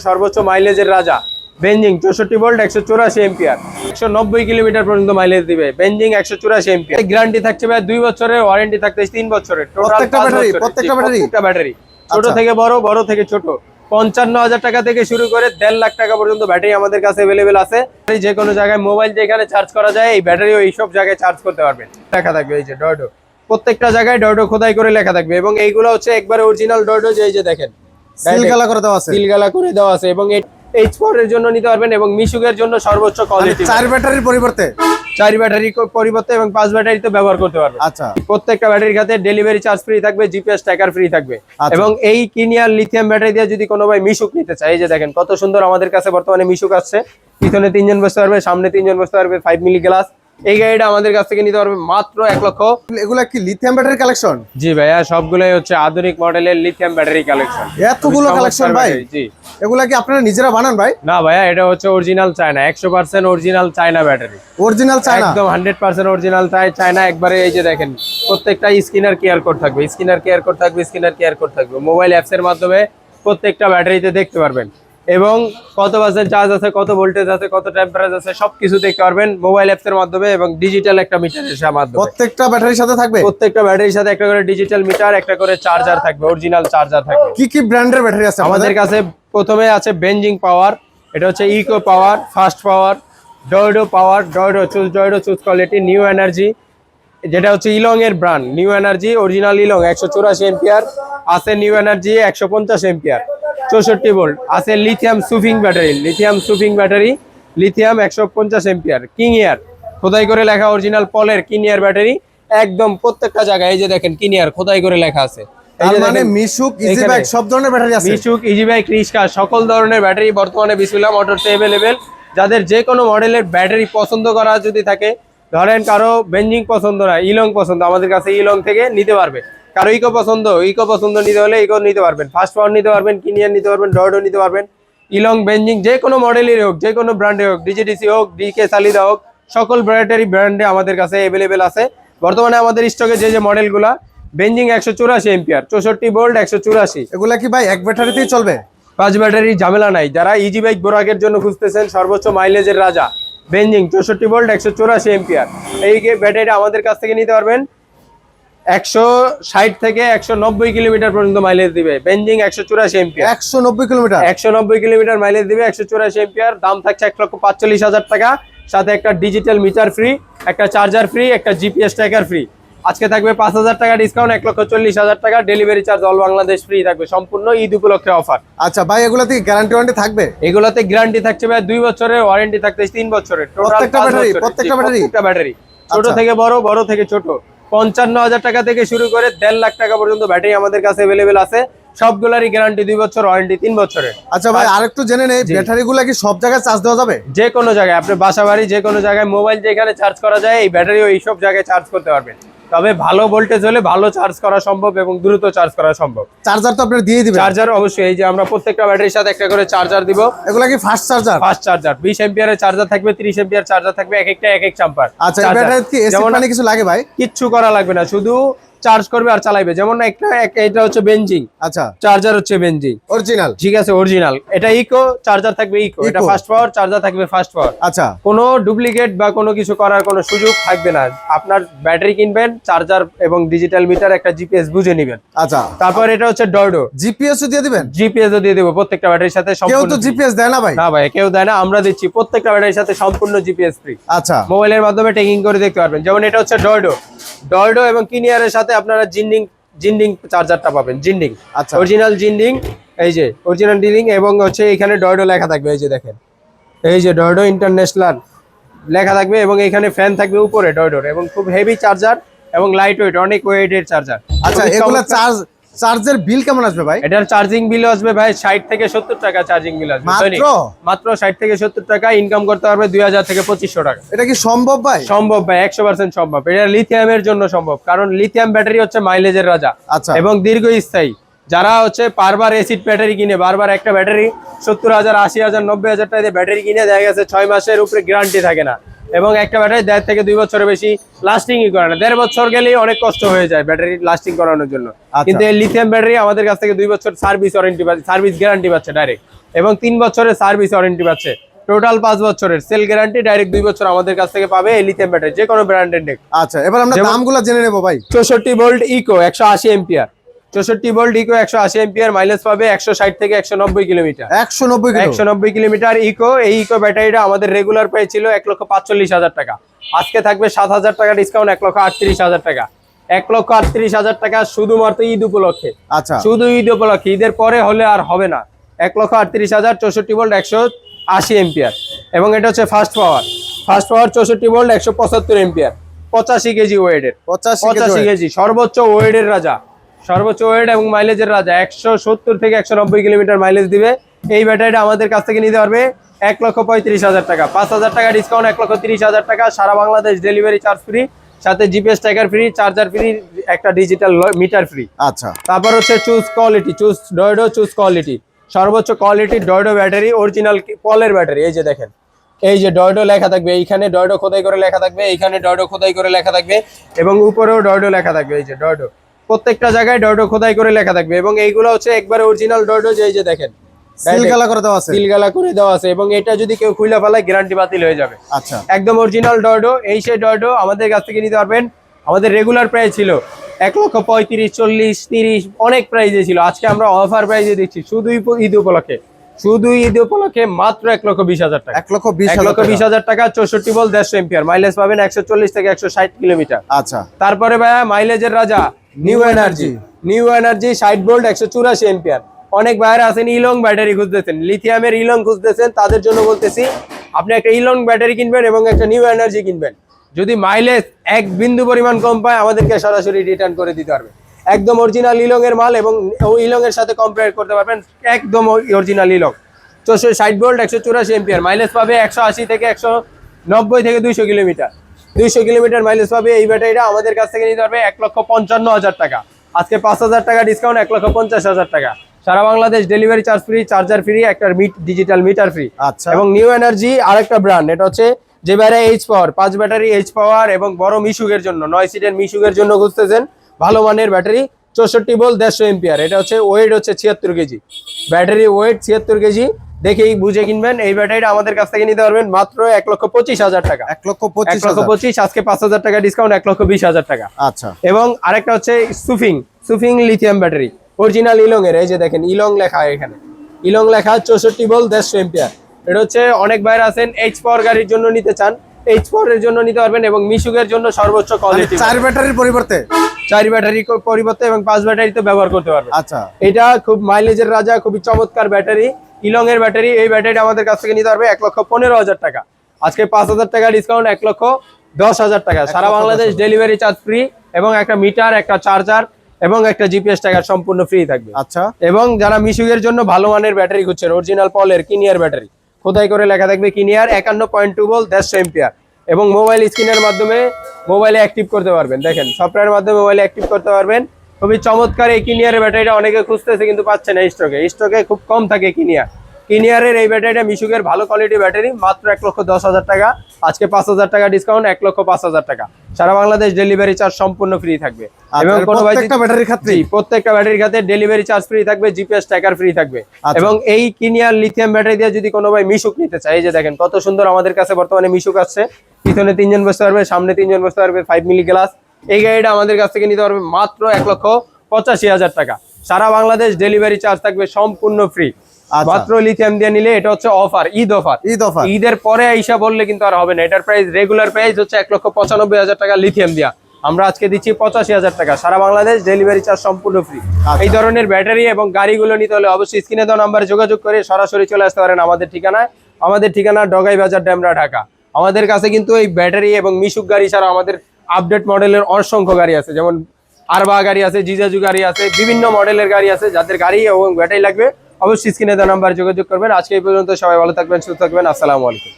সর্বোচ্চ মাইলেজের রাজা বেঞ্জিং 64 volt 184 ampere 190 kilometre পর্যন্ত মাইলেজ দিবে। বেঞ্জিং 184 এম্পিয়ার, গ্যারান্টি থাকছে ভাই 2 বছরের, ওয়ারেন্টি থাকছে 3 বছরের। টোটাল প্রত্যেকটা ব্যাটারি ছোট থেকে বড়, বড় থেকে ছোট 55,000 টাকা থেকে শুরু করে 1.5 লাখ টাকা পর্যন্ত ব্যাটারি আমাদের কাছে অ্যাভেলেবেল আছে। যে কোনো জায়গায় মোবাইল যেখানে চার্জ করা যায় এই ব্যাটারিও এইসব জায়গায় চার্জ করতে পারবেন। লেখা থাকবে এই যে ডয়ডো, প্রত্যেকটা জায়গায় ডয়ডো খোদাই করে লেখা থাকবে এবং এইগুলো হচ্ছে একবারে অরিজিনাল ডয়ডো, যে এই যে দেখেন সিলগালা করে দেওয়া আছে, সিলগালা করে দেওয়া আছে। এবং H4 এর জন্য নিতে পারবেন এবং মিশুকের জন্য সর্বোচ্চ কোয়ালিটি, 4 ব্যাটারির পরিবর্তে 4 ব্যাটারির পরিবর্তে এবং 5 ব্যাটারিতে ব্যবহার করতে পারবেন। আচ্ছা, প্রত্যেকটা ব্যাটারির সাথে ডেলিভারি চার্জ ফ্রি থাকবে, জিপিএস ট্র্যাকার ফ্রি থাকবে। এবং এই কিনিয়ার লিথিয়াম ব্যাটারি দিয়ে যদি কোনো ভাই মিশুক নিতে চায়, এই যে দেখেন কত সুন্দর আমাদের কাছে বর্তমানে মিশুক আসছে। পিছনে 3 জন বসতে পারবে, সামনে 3 জন বসতে পারবে, 5 মিলি গ্লাস। এই গাড়িটা আমাদের কাছ থেকে নিতে পারবে মাত্র 1 লক্ষ। এগুলা কি লিথিয়াম ব্যাটারি কালেকশন? জি ভাইয়া, সবগুলাই হচ্ছে আধুনিক মডেলের লিথিয়াম ব্যাটারি কালেকশন। এতগুলো কালেকশন ভাই? জি। এগুলা কি আপনারা নিজেরা বানান ভাই? না ভাইয়া, এটা হচ্ছে original China, 100% original China battery. Original China, একদম 100% অরিজিনাল চায়না একবারে। এই যে দেখেন প্রত্যেকটা স্ক্রিনার কেয়ার কোড থাকবে, স্ক্রিনার কেয়ার কোড থাকবে, স্ক্রিনার কেয়ার কোড থাকবে। মোবাইল অ্যাপস এর মাধ্যমে প্রত্যেকটা ব্যাটারিতে দেখতে পারবেন এবং কত পার্সেন্ট চার্জ আছে, কত ভোল্টেজ আছে, কত টেম্পারেচার আছে সবকিছু দেখতে পারবেন মোবাইল অ্যাপস এর মাধ্যমে এবং ডিজিটাল একটা মিটারের মাধ্যমে। প্রত্যেকটা ব্যাটারির সাথে থাকবে, প্রত্যেকটা ব্যাটারির সাথে একটা করে ডিজিটাল মিটার, একটা করে চার্জার থাকবে, অরিজিনাল চার্জার থাকবে। কি কি ব্র্যান্ডের ব্যাটারি আছে আমাদের কাছে? প্রথমে আছে বেঞ্জিং পাওয়ার, এটা হচ্ছে ইকো পাওয়ার, ফাস্ট পাওয়ার, ডয়ডো পাওয়ার, ডয়ডো চুজ কোয়ালিটি, নিউ এনার্জি, যেটা হচ্ছে ইলং এর ব্র্যান্ড, নিউ এনার্জি অরিজিনাল ইলং 184 এম্পিয়ার আছে, নিউ এনার্জি 150 এম্পিয়ার 64 ভোল্ট আছে, লিথিয়াম সুফিং battery, lithium 150 ampere, king air খোদাই করে লেখা অরিজিনাল পলের কিং এয়ার ব্যাটারি। একদম প্রত্যেকটা জায়গায় এই যে দেখেন কিং এয়ার খোদাই করে লেখা আছে। মানে মিশুক, ইজি বাইক সব ধরনের ব্যাটারি আছে। মিশুক, ইজি বাইক, রিস্কা সকল ধরনের ব্যাটারি বর্তমানে বিসমিল্লাহ মোটরসে अवेलेबल। যাদের যে কোনো মডেলের ব্যাটারি পছন্দ করা যদি থাকে, ধরেন কারো বেঞ্জিং পছন্দ না, ইলং পছন্দ, আমাদের কাছে ইলং থেকে নিতে পারবে। কারো ইকো পছন্দ নিতে হলে ইকো নিতে পারবেন, ফাস্ট পাওয়ার নিতে পারবেন, কিনিয়ার নিতে পারবেন, ডয়ডো নিতে পারবেন। ইলং, বেঞ্জিং যে কোনো মডেলের হোক, যে কোনো ব্র্যান্ডের হোক, ডিজিডিসি হোক, ডিকে সালিদা হোক, সকল ব্র্যান্ডে আমাদের কাছে अवेलेबल আছে। বর্তমানে আমাদের স্টকে যে মডেলগুলা, বেঞ্জিং 184 এম্পিয়ার 64 ভোল্ট 184। এগুলা কি ভাই এক ব্যাটারিতেই চলবে? 5 ব্যাটারি ঝামেলা নাই। যারা ইজি বাইক বোরাকের জন্য খুঁজতেছেন, সর্বোচ্চ মাইলেজের রাজা বেঞ্জিং 64 ভোল্ট 184 এম্পিয়ার, এই ব্যাটারিটা আমাদের কাছ থেকে নিতে পারবেন। 160 থেকে 190 কিলোমিটার পর্যন্ত মাইলেজ দিবে। বেঞ্জিং 184 এম্পিয়ার, 190 কিলোমিটার মাইলেজ দিবে, 184 এম্পিয়ার। দাম থাকছে 1,45,000 টাকা, সাথে একটা ডিজিটাল মিটার ফ্রি, একটা চার্জার ফ্রি, একটা জিপিএস ট্র্যাকার ফ্রি। আজকে থাকবে 5,000 টাকা ডিসকাউন্ট, 1,40,000 টাকা delivery charge all Bangladesh free থাকবে, সম্পূর্ণ ঈদ উপলক্ষে অফার। আচ্ছা ভাই, এগুলাতে গ্যারান্টি ওয়ারেন্টি থাকবে? এগুলাতে গ্যারান্টি থাকছে ভাই 2 বছরের, ওয়ারেন্টি থাকছে 3 বছরের। প্রত্যেকটা ব্যাটারি ছোট থেকে বড়, বড় থেকে ছোট 55,000 টাকা থেকে শুরু করে 1.5 লাখ টাকা পর্যন্ত ব্যাটারি আমাদের কাছে अवेलेबल আছে। সবগুলারই গ্যারান্টি 2 বছর, ওয়ারেন্টি 3 বছরের। আচ্ছা ভাই, আরেকটু জেনে নেই, ব্যাটারিগুলো কি সব জায়গায় চার্জ দেওয়া যাবে? যে কোনো জায়গায়, আপনার বাসা বাড়ি যে কোনো জায়গায় মোবাইল যেখানে চার্জ করা যায় এই ব্যাটারিও এই সব জায়গায় চার্জ করতে পারবেন। তবে ভালো ভোল্টেজ হলে ভালো চার্জ করা সম্ভব এবং দ্রুত চার্জ করা সম্ভব। চার্জার তো আপনারা দিয়ে দিবেন? চার্জার অবশ্যই, এই যে আমরা প্রত্যেকটা ব্যাটারির সাথে একটা করে চার্জার দিব। এগুলা কি ফাস্ট চার্জার? ফাস্ট চার্জার 20 এম্পিয়ারের চার্জার থাকবে, 30 এম্পিয়ার চার্জার থাকবে, এক একটা এক এক চাম্পার। আচ্ছা, এই ব্যাটারিতে কি এসি মানে কিছু লাগে ভাই? কিচ্ছু করা লাগবে না, শুধু চার্জ করবে আর চালাবে। যেমন এটা হচ্ছে বেঞ্জিং, আচ্ছা, চার্জার হচ্ছে বেঞ্জিং অরিজিনাল, ঠিক আছে অরিজিনাল। এটা ইকো, চার্জার থাকবে ইকো। এটা ফাস্ট পাওয়ার, চার্জার থাকবে ফাস্ট পাওয়ার। আচ্ছা, কোনো ডুপ্লিকেট বা কোনো কিছু করার কোনো সুযোগ থাকবে না। আপনার ব্যাটারি কিনবেন, চার্জার এবং ডিজিটাল মিটার, একটা জিপিএস বুঝে নেবেন। আচ্ছা, তারপর এটা হচ্ছে ডয়ডো, জিপিএস দিয়ে দিবেন? জিপিএস দিয়ে দেব প্রত্যেকটা ব্যাটারির সাথে। কেউ তো জিপিএস দেয় না ভাই? না ভাই, কেউ দেয় না, আমরা দিচ্ছি প্রত্যেকটা ব্যাটারির সাথে সম্পূর্ণ জিপিএস ফ্রি। আচ্ছা, মোবাইলের মাধ্যমে ট্র্যাকিং করে দেখতে পারবেন। যেমন এটা হচ্ছে ডয়ডো এবং কিনিয়ারের সাথে আপনারা জিন্ডিং চার্জারটা পাবেন। জিন্ডিং, আচ্ছা, অরিজিনাল জিন্ডিং, এই যে অরিজিনাল জিন্ডিং। এবং হচ্ছে এখানে ডয়ডো লেখা থাকবে, এই যে দেখেন, এই যে ডয়ডো ইন্টারন্যাশনাল লেখা থাকবে এবং এখানে ফ্যান থাকবে উপরে ডয়ডোর, এবং খুব হেভি চার্জার এবং লাইট ওয়েট, অনেক ওয়েটের চার্জার। আচ্ছা, এগুলা চার্জের বিল কেমন আসবে ভাই? এটার চার্জিং বিল আসবে ভাই 60 থেকে 70 টাকা চার্জিং বিল আসবে। মাত্র 60 থেকে 70 টাকা ইনকাম করতে পারবে 2000 থেকে 2500 টাকা। এটা কি সম্ভব ভাই? সম্ভব ভাই, 100% সম্ভব। এটা লিথিয়ামের জন্য সম্ভব, কারণ লিথিয়াম ব্যাটারি হচ্ছে মাইলেজের রাজা। আচ্ছা, এবং দীর্ঘস্থায়ী। যারা হচ্ছে বারবার এসিড ব্যাটারি কিনে, বারবার একটা ব্যাটারি 70,000, 80,000, 90,000 টাকা দিয়ে ব্যাটারি কিনে দেখা গেছে 6 মাসের উপরে গ্যারান্টি থাকে না, এবং একটা ব্যাটারি 1.5 থেকে 2 বছরের বেশি লাস্টিংই করে না। 1.5 বছর গেলেই অনেক কষ্ট হয়ে যায় ব্যাটারি লাস্টিং করানোর জন্য। কিন্তু এই লিথিয়াম ব্যাটারি আমাদের কাছ থেকে 2 বছর সার্ভিস ওয়ারেন্টি পাচ্ছে, সার্ভিস গ্যারান্টি পাচ্ছে ডাইরেক্ট। এবং 3 বছরের সার্ভিস ওয়ারেন্টি পাচ্ছে। টোটাল 5 বছরের সেল গ্যারান্টি, ডাইরেক্ট 2 বছর আমাদের কাছ থেকে পাবে এই লিথিয়াম ব্যাটারি, যে কোনো ব্র্যান্ডের নেক। আচ্ছা, এবার আমরা দামগুলো জেনে নেব ভাই। 64 volt eco 180 ampere, 64 volt eco 180 ampere, mileage পাবে 160 থেকে 190 কিলোমিটার। 190 kilometre eco. এই ইকো ব্যাটারিটা আমাদের রেগুলার প্রাইস ছিল 1,45,000 টাকা, আজকে থাকবে 7,000 টাকা ডিসকাউন্ট, 1,38,000 টাকা। 1,38,000 টাকা শুধুমাত্র ঈদ উপলক্ষে। আচ্ছা, শুধু ঈদ উপলক্ষে, ঈদের পরে হলে আর হবে না। 1,38,000, 64 ভোল্ট 180 এম্পিয়ার। এবং এটা হচ্ছে ফাস্ট পাওয়ার 64 ভোল্ট 175 এম্পিয়ার, 85 কেজি ওয়েটের। 85 কেজি সর্বোচ্চ ওয়েটের রাজা, সর্বোচ্চ ওয়েট এবং মাইলেজের রাজা। 170 থেকে 190 কিলোমিটার মাইলেজ দিবে। এই ব্যাটারিটা আমাদের কাছ থেকে নিতে পারবে 1,35,000 টাকা, 5,000 টাকা ডিসকাউন্ট, 1,30,000 টাকা। সারা বাংলাদেশ ডেলিভারি চার্জ ফ্রি, সাথে GPS tracker free, charger free, একটা ডিজিটাল মিটার ফ্রি। আচ্ছা, তারপর হচ্ছে চুজ কোয়ালিটি, চুজ ডয়ডো, চুজ কোয়ালিটি, সর্বোচ্চ কোয়ালিটির ডয়ডো ব্যাটারি, অরিজিনাল পলের ব্যাটারি। এই যে দেখেন, এই যে ডয়ডো লেখা থাকবে, এইখানে ডয়ডো খোদাই করে লেখা থাকবে, এইখানে ডয়ডো খোদাই করে লেখা থাকবে, এবং উপরেও ডয়ডো লেখা থাকবে। এই যে ডয়ডো, প্রত্যেকটা জায়গায় ডয়ডো খোদাই করে লেখা থাকবে। এবং এইগুলো হচ্ছে একবারে অরিজিনাল ডয়ডো, যে এই যে দেখেন সিলগালা করে দেওয়া আছে, সিলগালা করে দেওয়া আছে। এবং এটা যদি কেউ খুলে ফেলায় গ্যারান্টি বাতিল হয়ে যাবে। আচ্ছা, একদম অরিজিনাল ডয়ডো। এই সেই ডয়ডো আমাদের কাছ থেকে নিতে পারবেন। আমাদের রেগুলার প্রাইস ছিল 1,35,000, 40,000, 30,000, অনেক প্রাইসে ছিল। আজকে আমরা অফার প্রাইসে দিচ্ছি শুধু ঈদ উপলক্ষে, শুধু ঈদ উপলক্ষে মাত্র 1,20,000 টাকা। 1,20,000 টাকা, 64 ভোল্ট 150 এম্পিয়ার, মাইলেজ পাবেন 140 থেকে 160 কিলোমিটার। আচ্ছা, তারপরে ভাইয়া মাইলেজের রাজা নিউ এনার্জি, 60 ভোল্ট 184 এম্পিয়ার। অনেক ভাইয়ারা আছেন ইলং ব্যাটারি খুঁজতেছেন, লিথিয়ামের ইলং খুঁজতেছেন, তাদের জন্য বলতেছি আপনি একটা ইলং ব্যাটারি কিনবেন এবং একটা নিউ এনার্জি কিনবেন। যদি মাইলেজ এক বিন্দু পরিমাণ কম পায়, আমাদেরকে সরাসরি রিটার্ন করে দিতে পারবে। একদম অরিজিনাল ইলং এর মাল, এবং ইলং এর সাথে কম্পেয়ার করতে পারবেন, একদম অরিজিনাল ইলং। 60 ভোল্ট 184 এম্পিয়ার, মাইলেজ পাবে 180 থেকে 190 থেকে 200 কিলোমিটার। 200 কিলোমিটার মাইলেজ পাবে এই ব্যাটারিটা। আমাদের কাছ থেকে নিতে পারবে 1,55,000 টাকা, আজকে 5,000 টাকা ডিসকাউন্ট, 1,50,000 টাকা। সারা Bangladesh delivery charge free, charger free, একটা ডিজিটাল মিটার ফ্রি। আচ্ছা, এবং নিউ এনার্জি আরেকটা ব্র্যান্ড, এটা হচ্ছে যে battery H power, 5 battery H power, এবং বড় মিশুকের জন্য 9 সিটের মিশুকের জন্য খুঁজতেছেন ভালো মানের ব্যাটারি। 64 volt 150 ampere. এটা হচ্ছে ওয়েট হচ্ছে 76 কেজি, ব্যাটারি ওয়েট 76 কেজি। দেখেই বুঝে কিনবেন। এই ব্যাটারিটা আমাদের কাছ থেকে নিতে পারবেন মাত্র 1,25,000 টাকা, 1,25,000। আজকে 5,000 টাকা ডিসকাউন্ট, 1,20,000 টাকা। আচ্ছা, এবং আরেকটা হচ্ছে সুফিং লিথিয়াম ব্যাটারি, অরিজিনাল ইলং এর। এই যে দেখেন ইলং লেখা, এখানে ইলং লেখা, 64 ভোল্ট 150 এম্পিয়ার। এটা হচ্ছে অনেক বাইরে আছেন এইচ পাওয়ার গাড়ির জন্য নিতে চান, এইচ পাওয়ারের জন্য নিতে পারবেন, এবং মিশুকের জন্য সর্বোচ্চ কোয়ালিটি, 4 ব্যাটারির পরিবর্তে 4 ব্যাটারি পরিবর্তে, এবং 5 ব্যাটারিতে ব্যবহার করতে পারবেন। আচ্ছা, এটা খুব মাইলেজের রাজা, খুবই চমৎকার ব্যাটারি, ইলং এর ব্যাটারি। এই ব্যাটারিটা আমাদের কাছ থেকে নিতে পারবে 1,15,000 টাকা, আজকে 5,000 টাকা ডিসকাউন্ট, 1,10,000 টাকা। সারা বাংলাদেশ ডেলিভারি চার্জ ফ্রি, এবং একটা মিটার, একটা চার্জার, এবং একটা জিপিএস ট্র্যাকার সম্পূর্ণ ফ্রি থাকবে। আচ্ছা, এবং যারা মিশুকের জন্য ভালো মানের ব্যাটারি খুঁজছেন, অরিজিনাল পলের কিনিয়ার ব্যাটারি, খোদাই করে লেখা থাকবে কিনিয়ার, 51.2 ভোল্ট 150 এম্পিয়ার, এবং মোবাইল স্ক্রিনের মাধ্যমে মোবাইলে অ্যাক্টিভ করতে পারবেন। দেখেন সফটওয়্যারের মাধ্যমে মোবাইলে অ্যাক্টিভ করতে পারবেন। খুবই চমৎকার এই কিনিয়ারের ব্যাটারিটা অনেকে খুঁজতেছে কিন্তু পাচ্ছে না, স্টকে খুব কম থাকে কিনিয়ারের এই ব্যাটারিটা মিশুকের ভালো কোয়ালিটি ব্যাটারি, মাত্র 1,10,000 টাকা, আজকে 5,000 টাকা ডিসকাউন্ট, 1,05,000 টাকা। সারা বাংলাদেশ ডেলিভারি চার্জ সম্পূর্ণ ফ্রি থাকবে। এবং প্রত্যেকটা ব্যাটারির ক্ষেত্রে প্রত্যেকটা ব্যাটারির ক্ষেত্রে ডেলিভারি চার্জ ফ্রি থাকবে, জিপিএস ট্র্যাকার ফ্রি থাকবে। এবং এই কিনিয়ার লিথিয়াম ব্যাটারি দিয়ে যদি কোনো ভাই মিশুক নিতে চায়, এই যে দেখেন কত সুন্দর আমাদের কাছে বর্তমানে মিশুক আসছে, পিছনে 3 জন বসতে পারবে, সামনে 3 জন বসতে পারবে, 5 মিলি গ্লাস। এই গাড়িটা আমাদের কাছ থেকে নিতে পারবে মাত্র 1,85,000 টাকা। সারা বাংলাদেশ ডেলিভারি চার্জ থাকবে সম্পূর্ণ ফ্রি, মাত্র লিথিয়াম দিয়ে নিলে। এটা হচ্ছে অফার, ঈদ অফার। ঈদের পরে আইসা বললে কিন্তু আর হবে না। এটার প্রাইস রেগুলার প্রাইস হচ্ছে 1,95,000 টাকা লিথিয়াম দিয়া, আমরা আজকে দিচ্ছি 85,000 টাকা। সারা বাংলাদেশ ডেলিভারি চার্জ সম্পূর্ণ ফ্রি। এই ধরনের ব্যাটারি এবং গাড়িগুলো নিতে হলে অবশ্যই স্ক্রিনে দেওয়া নাম্বারে যোগাযোগ করে সরাসরি চলে আসতে পারেন আমাদের ঠিকানায়। আমাদের ঠিকানা ডগাই বাজার, ডেমরা, ঢাকা। আমাদের কাছে কিন্তু এই ব্যাটারি এবং মিশুক গাড়ি ছাড়া আমাদের আপডেট মডেলের অসংখ্য গাড়ি আছে, যেমন আরবা গাড়ি আছে, জিজাজু গাড়ি আছে, বিভিন্ন মডেলের গাড়ি আছে। যাদের গাড়ি এবং ব্যাটারি লাগবে অবশ্যই স্ক্রিনে দেওয়া নাম্বারে যোগাযোগ করবেন। আজকে এই পর্যন্ত, সবাই ভালো থাকবেন, সুস্থ থাকবেন। আসসালামু আলাইকুম।